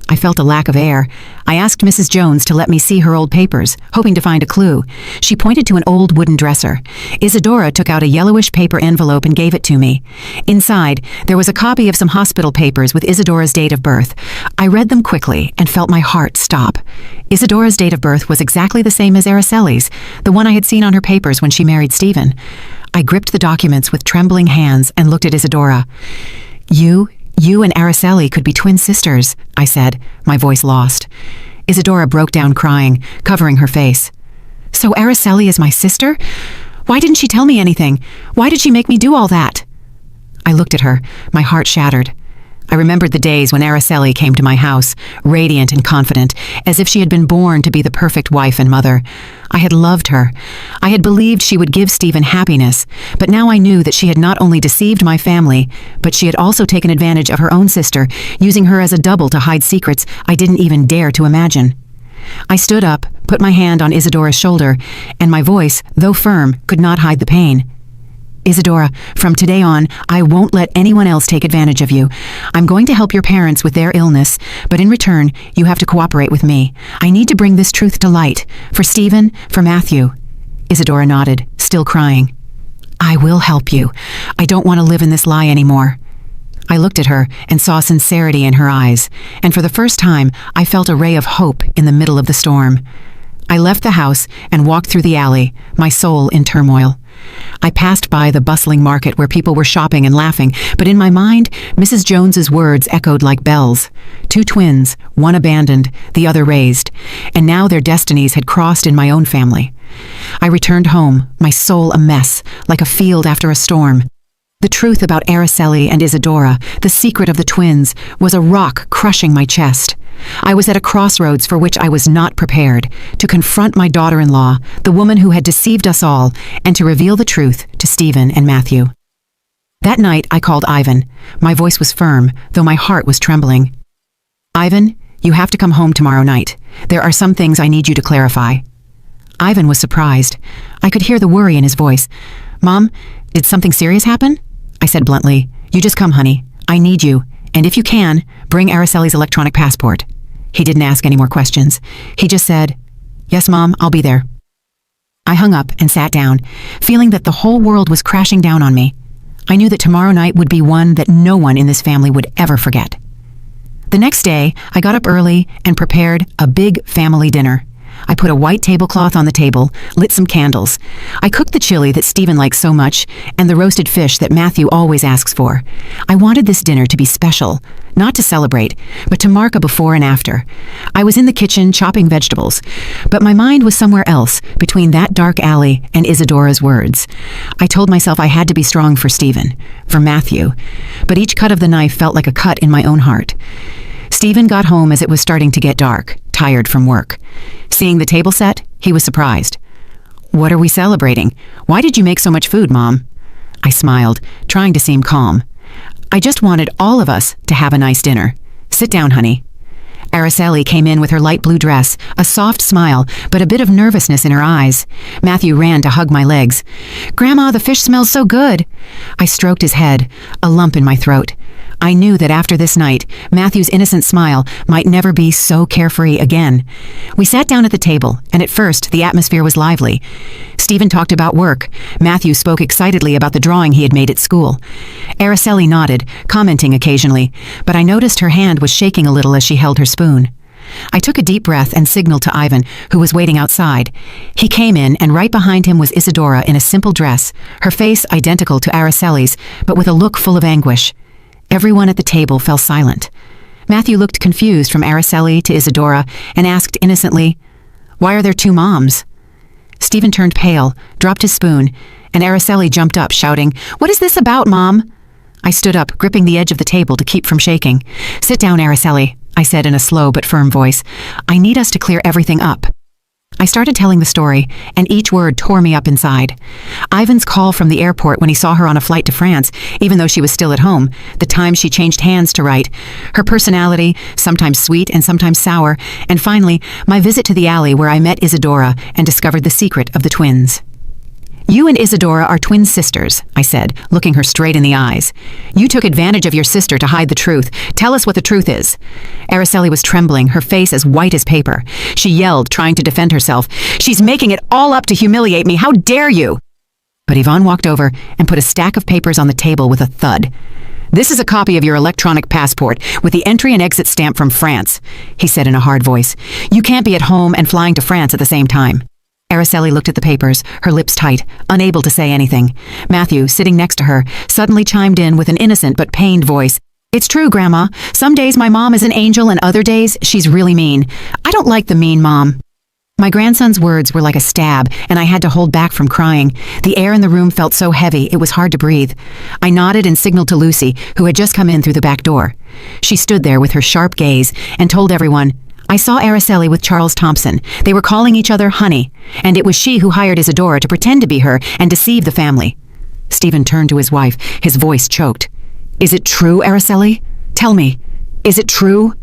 I felt a lack of air. I asked Mrs. Jones to let me see her old papers, hoping to find a clue. She pointed to an old wooden dresser. Isadora took out a yellowish paper envelope and gave it to me. Inside, there was a copy of some hospital papers with Isadora's date of birth. I read them quickly and felt my heart stop. Isadora's date of birth was exactly the same as Araceli's, the one I had seen on her papers when she married Stephen. I gripped the documents with trembling hands and looked at Isadora. You and Araceli could be twin sisters," I said, my voice lost. Isadora broke down crying, covering her face. "So Araceli is my sister? Why didn't she tell me anything? Why did she make me do all that?" I looked at her, my heart shattered. I remembered the days when Araceli came to my house, radiant and confident, as if she had been born to be the perfect wife and mother. I had loved her. I had believed she would give Stephen happiness, but now I knew that she had not only deceived my family, but she had also taken advantage of her own sister, using her as a double to hide secrets I didn't even dare to imagine. I stood up, put my hand on Isadora's shoulder, and my voice, though firm, could not hide the pain. "Isadora, from today on, I won't let anyone else take advantage of you. I'm going to help your parents with their illness, but in return, you have to cooperate with me. I need to bring this truth to light, for Stephen, for Matthew." Isadora nodded, still crying. "I will help you. I don't want to live in this lie anymore." I looked at her and saw sincerity in her eyes, and for the first time, I felt a ray of hope in the middle of the storm. I left the house and walked through the alley, my soul in turmoil. I passed by the bustling market where people were shopping and laughing, but in my mind, Mrs. Jones's words echoed like bells. Two twins, one abandoned, the other raised, and now their destinies had crossed in my own family. I returned home, my soul a mess, like a field after a storm. The truth about Araceli and Isadora, the secret of the twins, was a rock crushing my chest. I was at a crossroads for which I was not prepared, to confront my daughter-in-law, the woman who had deceived us all, and to reveal the truth to Stephen and Matthew. That night I called Ivan. My voice was firm, though my heart was trembling. "Ivan, you have to come home tomorrow night. There are some things I need you to clarify." Ivan was surprised. I could hear the worry in his voice. "Mom, did something serious happen?" I said bluntly, "You just come, honey. I need you. And if you can, bring Araceli's electronic passport." He didn't ask any more questions. He just said, "Yes, Mom, I'll be there." I hung up and sat down, feeling that the whole world was crashing down on me. I knew that tomorrow night would be one that no one in this family would ever forget. The next day, I got up early and prepared a big family dinner. I put a white tablecloth on the table, lit some candles. I cooked the chili that Stephen likes so much and the roasted fish that Matthew always asks for. I wanted this dinner to be special, not to celebrate, but to mark a before and after. I was in the kitchen chopping vegetables, but my mind was somewhere else, between that dark alley and Isadora's words. I told myself I had to be strong for Stephen, for Matthew, but each cut of the knife felt like a cut in my own heart. Stephen got home as it was starting to get dark, tired from work. Seeing the table set, he was surprised. "What are we celebrating? Why did you make so much food, Mom?" I smiled, trying to seem calm. "I just wanted all of us to have a nice dinner. Sit down, honey." Araceli came in with her light blue dress, a soft smile, but a bit of nervousness in her eyes. Matthew ran to hug my legs. "Grandma, the fish smells so good." I stroked his head, a lump in my throat. I knew that after this night, Matthew's innocent smile might never be so carefree again. We sat down at the table, and at first the atmosphere was lively. Stephen talked about work. Matthew spoke excitedly about the drawing he had made at school. Araceli nodded, commenting occasionally, but I noticed her hand was shaking a little as she held her spoon. I took a deep breath and signaled to Ivan, who was waiting outside. He came in, and right behind him was Isadora in a simple dress, her face identical to Araceli's, but with a look full of anguish. Everyone at the table fell silent. Matthew looked confused from Araceli to Isadora and asked innocently, "Why are there two moms?" Stephen turned pale, dropped his spoon, and Araceli jumped up, shouting, "What is this about, Mom?" I stood up, gripping the edge of the table to keep from shaking. "Sit down, Araceli," I said in a slow but firm voice. "I need us to clear everything up." I started telling the story, and each word tore me up inside. Ivan's call from the airport when he saw her on a flight to France, even though she was still at home, the time she changed hands to write, her personality, sometimes sweet and sometimes sour, and finally, my visit to the alley where I met Isadora and discovered the secret of the twins. "You and Isadora are twin sisters," I said, looking her straight in the eyes. "You took advantage of your sister to hide the truth. Tell us what the truth is." Araceli was trembling, her face as white as paper. She yelled, trying to defend herself. "She's making it all up to humiliate me. How dare you?" But Yvonne walked over and put a stack of papers on the table with a thud. "This is a copy of your electronic passport with the entry and exit stamp from France," he said in a hard voice. "You can't be at home and flying to France at the same time." Araceli looked at the papers, her lips tight, unable to say anything. Matthew, sitting next to her, suddenly chimed in with an innocent but pained voice. "It's true, Grandma. Some days my mom is an angel and other days she's really mean. I don't like the mean mom." My grandson's words were like a stab, and I had to hold back from crying. The air in the room felt so heavy, it was hard to breathe. I nodded and signaled to Lucy, who had just come in through the back door. She stood there with her sharp gaze and told everyone, "I saw Araceli with Charles Thompson. They were calling each other honey, and it was she who hired Isadora to pretend to be her and deceive the family." Stephen turned to his wife, his voice choked. "Is it true, Araceli? Tell me, is it true?"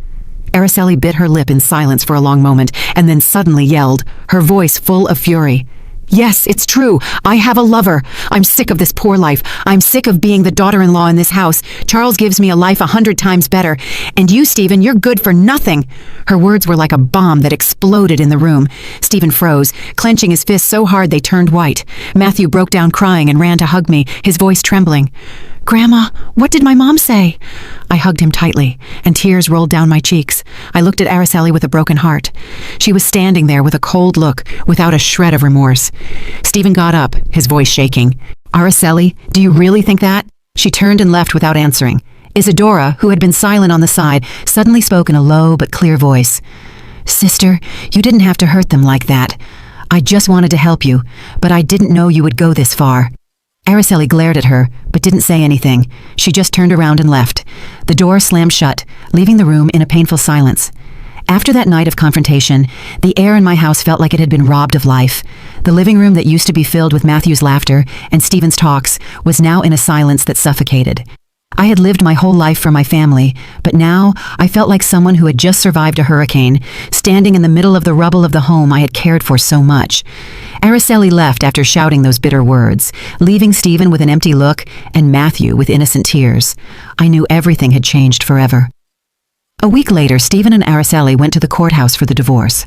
Araceli bit her lip in silence for a long moment, and then suddenly yelled, her voice full of fury. "Yes, it's true. I have a lover. I'm sick of this poor life. I'm sick of being the daughter-in-law in this house. Charles gives me a life 100 times better. And you, Stephen, you're good for nothing." Her words were like a bomb that exploded in the room. Stephen froze, clenching his fists so hard they turned white. Matthew broke down crying and ran to hug me, his voice trembling. "Grandma, what did my mom say?" I hugged him tightly, and tears rolled down my cheeks. I looked at Araceli with a broken heart. She was standing there with a cold look, without a shred of remorse. Stephen got up, his voice shaking. "Araceli, do you really think that?" She turned and left without answering. Isadora, who had been silent on the side, suddenly spoke in a low but clear voice. "Sister, you didn't have to hurt them like that. I just wanted to help you, but I didn't know you would go this far." Araceli glared at her, but didn't say anything. She just turned around and left. The door slammed shut, leaving the room in a painful silence. After that night of confrontation, the air in my house felt like it had been robbed of life. The living room that used to be filled with Matthew's laughter and Stephen's talks was now in a silence that suffocated. I had lived my whole life for my family, but now I felt like someone who had just survived a hurricane, standing in the middle of the rubble of the home I had cared for so much. Araceli left after shouting those bitter words, leaving Stephen with an empty look and Matthew with innocent tears. I knew everything had changed forever. A week later, Stephen and Araceli went to the courthouse for the divorce.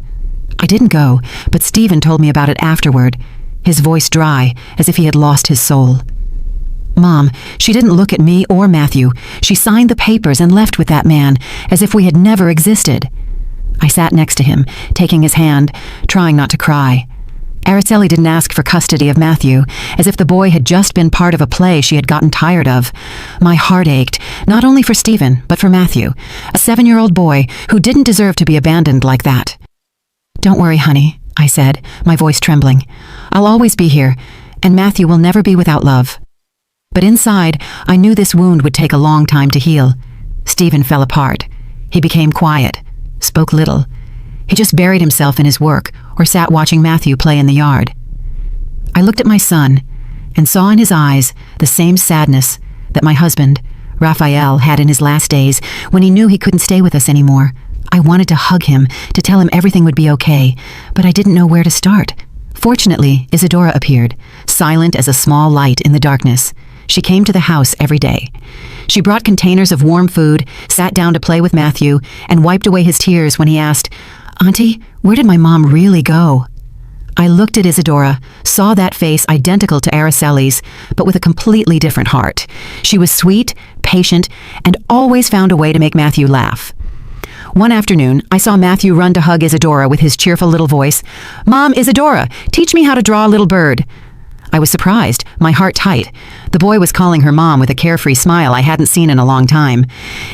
I didn't go, but Stephen told me about it afterward, his voice dry, as if he had lost his soul. "Mom, she didn't look at me or Matthew. She signed the papers and left with that man, as if we had never existed." I sat next to him, taking his hand, trying not to cry. Araceli didn't ask for custody of Matthew, as if the boy had just been part of a play she had gotten tired of. My heart ached, not only for Stephen, but for Matthew, a 7-year-old boy who didn't deserve to be abandoned like that. "Don't worry, honey," I said, my voice trembling. "I'll always be here, and Matthew will never be without love." But inside, I knew this wound would take a long time to heal. Stephen fell apart. He became quiet, spoke little. He just buried himself in his work or sat watching Matthew play in the yard. I looked at my son and saw in his eyes the same sadness that my husband, Raphael, had in his last days when he knew he couldn't stay with us anymore. I wanted to hug him, to tell him everything would be okay, but I didn't know where to start. Fortunately, Isadora appeared, silent as a small light in the darkness. She came to the house every day. She brought containers of warm food, sat down to play with Matthew, and wiped away his tears when he asked, "Auntie, where did my mom really go?" I looked at Isadora, saw that face identical to Araceli's, but with a completely different heart. She was sweet, patient, and always found a way to make Matthew laugh. One afternoon, I saw Matthew run to hug Isadora with his cheerful little voice. "Mom, Isadora, teach me how to draw a little bird." I was surprised, my heart tight. The boy was calling her mom with a carefree smile I hadn't seen in a long time.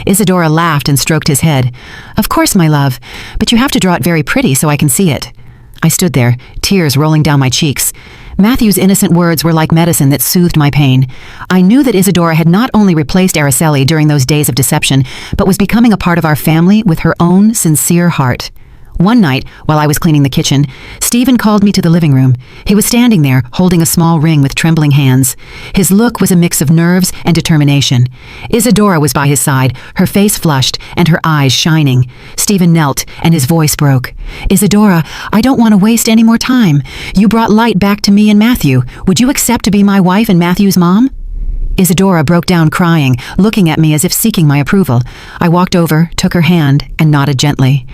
Isadora laughed and stroked his head. "Of course, my love, but you have to draw it very pretty so I can see it." I stood there, tears rolling down my cheeks. Matthew's innocent words were like medicine that soothed my pain. I knew that Isadora had not only replaced Araceli during those days of deception, but was becoming a part of our family with her own sincere heart. One night, while I was cleaning the kitchen, Stephen called me to the living room. He was standing there, holding a small ring with trembling hands. His look was a mix of nerves and determination. Isadora was by his side, her face flushed and her eyes shining. Stephen knelt, and his voice broke. "Isadora, I don't want to waste any more time. You brought light back to me and Matthew. Would you accept to be my wife and Matthew's mom?" Isadora broke down crying, looking at me as if seeking my approval. I walked over, took her hand, and nodded gently.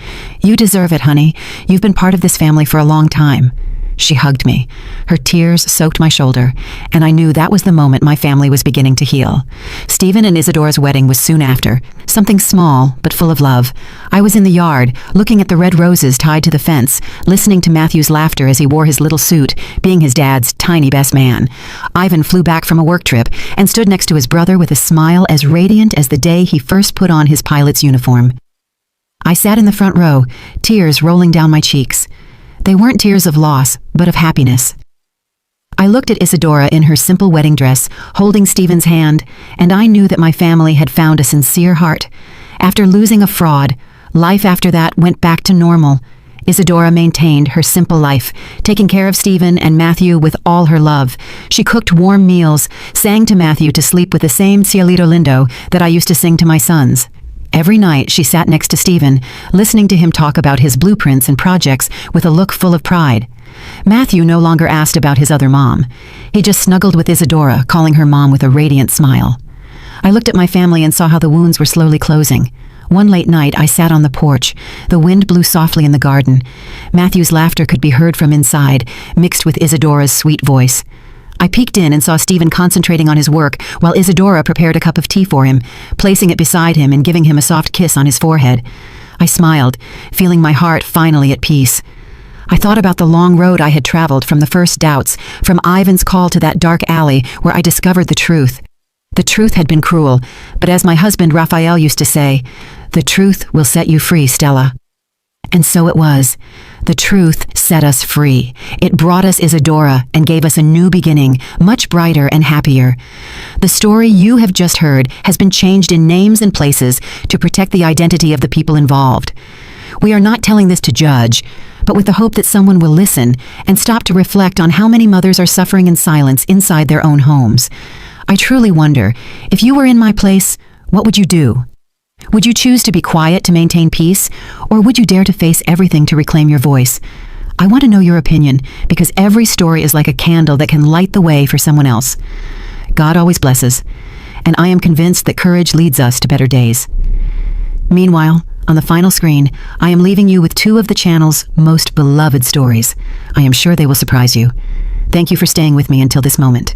"You deserve it, honey. You've been part of this family for a long time." She hugged me. Her tears soaked my shoulder, and I knew that was the moment my family was beginning to heal. Stephen and Isadora's wedding was soon after, something small but full of love. I was in the yard, looking at the red roses tied to the fence, listening to Matthew's laughter as he wore his little suit, being his dad's tiny best man. Ivan flew back from a work trip and stood next to his brother with a smile as radiant as the day he first put on his pilot's uniform. I sat in the front row, tears rolling down my cheeks. They weren't tears of loss, but of happiness. I looked at Isadora in her simple wedding dress, holding Stephen's hand, and I knew that my family had found a sincere heart. After losing a fraud, life after that went back to normal. Isadora maintained her simple life, taking care of Stephen and Matthew with all her love. She cooked warm meals, sang to Matthew to sleep with the same Cielito Lindo that I used to sing to my sons. Every night she sat next to Stephen, listening to him talk about his blueprints and projects with a look full of pride. Matthew no longer asked about his other mom. He just snuggled with Isadora, calling her mom with a radiant smile. I looked at my family and saw how the wounds were slowly closing. One late night, I sat on the porch. The wind blew softly in the garden. Matthew's laughter could be heard from inside, mixed with Isadora's sweet voice. I peeked in and saw Stephen concentrating on his work while Isadora prepared a cup of tea for him, placing it beside him and giving him a soft kiss on his forehead. I smiled, feeling my heart finally at peace. I thought about the long road I had traveled from the first doubts, from Ivan's call to that dark alley where I discovered the truth. The truth had been cruel, but as my husband Raphael used to say, "The truth will set you free, Stella." And so it was. The truth set us free. It brought us Isadora and gave us a new beginning, much brighter and happier. The story you have just heard has been changed in names and places to protect the identity of the people involved. We are not telling this to judge, but with the hope that someone will listen and stop to reflect on how many mothers are suffering in silence inside their own homes. I truly wonder, if you were in my place, what would you do? Would you choose to be quiet to maintain peace, or would you dare to face everything to reclaim your voice? I want to know your opinion, because every story is like a candle that can light the way for someone else. God always blesses, and I am convinced that courage leads us to better days. Meanwhile, on the final screen, I am leaving you with 2 of the channel's most beloved stories. I am sure they will surprise you. Thank you for staying with me until this moment.